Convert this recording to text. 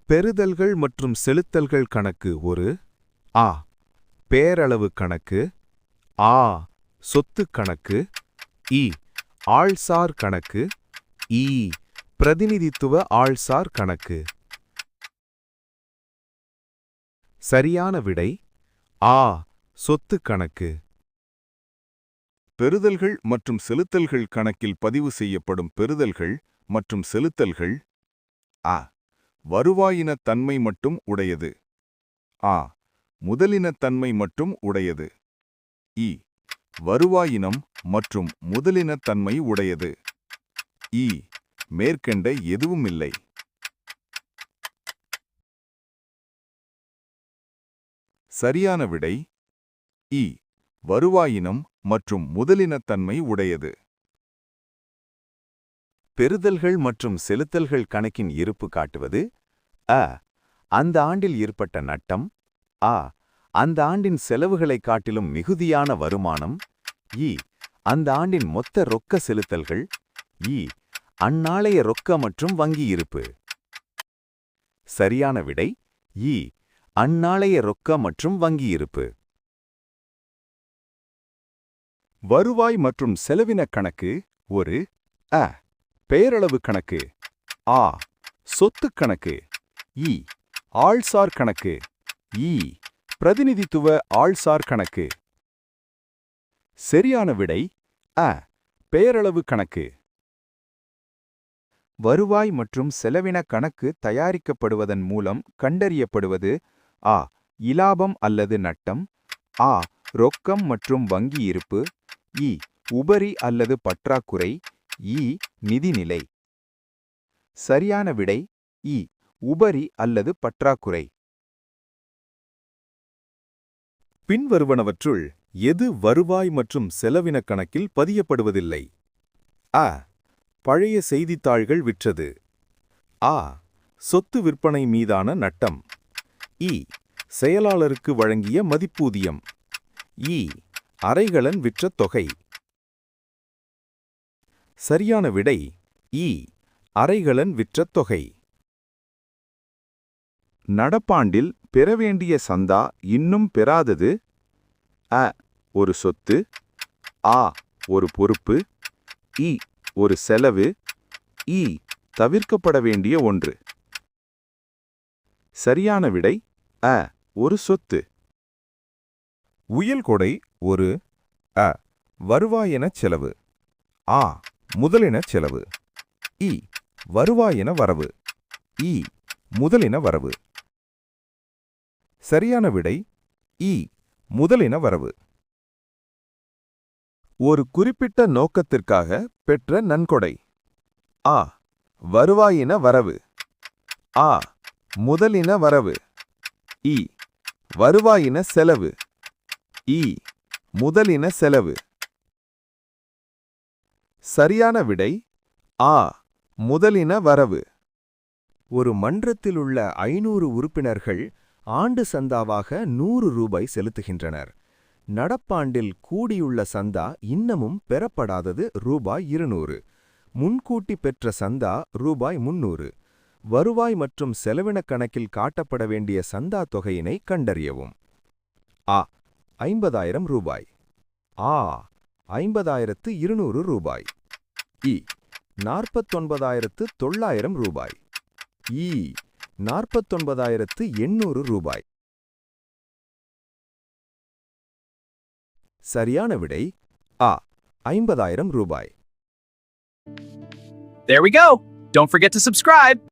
பெறுதல்கள் மற்றும் செலுத்தல்கள் கணக்கு ஒரு ஆ. பேரளவு கணக்கு ஆ. சொத்து கணக்கு இ. ஆள்சார் கணக்கு ஈ. பிரதிநிதித்துவ ஆள்சார் கணக்கு. சரியான விடை ஆ. சொத்து கணக்கு. பெறுதல்கள் மற்றும் செலுத்தல்கள் கணக்கில் பதிவு செய்யப்படும் பெறுதல்கள் மற்றும் செலுத்தல்கள் அ. வருவாயினத் தன்மை மட்டும் உடையது. ஆ. முதலினத் தன்மை மட்டும் உடையது. இ. வருவாயினம் மற்றும் முதலினத் தன்மை உடையது. இ. மேற்கண்ட எதுவுமில்லை. சரியான விடை இ. வருவாயினம் மற்றும் முதலினத்தன்மை உடையது. பெறுதல்கள் மற்றும் செலுத்தல்கள் கணக்கின் இருப்பு காட்டுவது அ. அந்த ஆண்டில் ஏற்பட்ட நட்டம் ஆ. அந்த ஆண்டின் செலவுகளைக் காட்டிலும் மிகுதியான வருமானம் இ. அந்த ஆண்டின் மொத்த ரொக்க செலுத்தல்கள் இ. அந்நாளைய ரொக்க மற்றும் வங்கி இருப்பு. சரியான விடை இ. அந்நாளைய ரொக்க மற்றும் வங்கி இருப்பு. வருவாய் மற்றும் செலவினக் கணக்கு ஒரு அ. பெயரளவு கணக்கு ஆ. சொத்துக் கணக்கு இ. ஆள்சார் கணக்கு இ. பிரதிநிதித்துவ ஆள்சார் கணக்கு. சரியான விடை அ. பெயரளவு கணக்கு. வருவாய் மற்றும் செலவின கணக்கு தயாரிக்கப்படுவதன் மூலம் கண்டறியப்படுவது ஆ. இலாபம் அல்லது நட்டம் ஆ. ரொக்கம் மற்றும் வங்கி இருப்பு இ. உபரி அல்லது பற்றாக்குறை இ. நிதிநிலை. சரியான விடை இ. உபரி அல்லது பற்றாக்குறை. பின்வருவனவற்றுள் எது வருவாய் மற்றும் செலவினக் கணக்கில் பதியப்படுவதில்லை? அ. பழைய செய்தித்தாள்கள் விற்றது. ஆ. சொத்து விற்பனை மீதான நட்டம் இ. செயலாளருக்கு வழங்கிய மதிப்பூதியம் இ. அறைகலன் விற்ற தொகை. சரியான விடை இ. அறைகலன் விற்ற தொகை. நடப்பாண்டில் பெற வேண்டிய சந்தா இன்னும் பெறாதது அ. ஒரு சொத்து ஆ. ஒரு பொறுப்பு இ. ஒரு செலவு இ. தவிர்க்கப்பட வேண்டிய ஒன்று. சரியான விடை அ. ஒரு சொத்து. உயல்கொடை ஒரு அ. வருவாயெனச் செலவு ஆ. முதலினச் செலவு இ. வருவாயென வரவு இ. முதலின வரவு. சரியான விடை இ. முதலின வரவு. ஒரு குறிப்பிட்ட நோக்கத்திற்காக பெற்ற நன்கொடை ஆ. வருவாயின வரவு ஆ. முதலின வரவு இ. வருவாயின செலவு இ. முதலின செலவு. சரியான விடை ஆ. முதலின வரவு. ஒரு மன்றத்தில் உள்ள 500 உறுப்பினர்கள் ஆண்டு சந்தாவாக 100 ரூபாய் செலுத்துகின்றனர். நடப்பாண்டில் கூடியுள்ள சந்தா இன்னமும் பெறப்படாதது ரூபாய் 200. முன்கூட்டி பெற்ற சந்தா ரூபாய் 300. வருவாய் மற்றும் செலவினக் கணக்கில் காட்டப்பட வேண்டிய சந்தா தொகையினை கண்டறியவும். ஆ. 50,000 ரூபாய் ஆ. 50,200 ரூபாய் இ. 49,900 ரூபாய் இ. 49,800 ரூபாய். சரியான விடை ஆ. 50,000 ரூபாய். There we go. Don't forget to subscribe.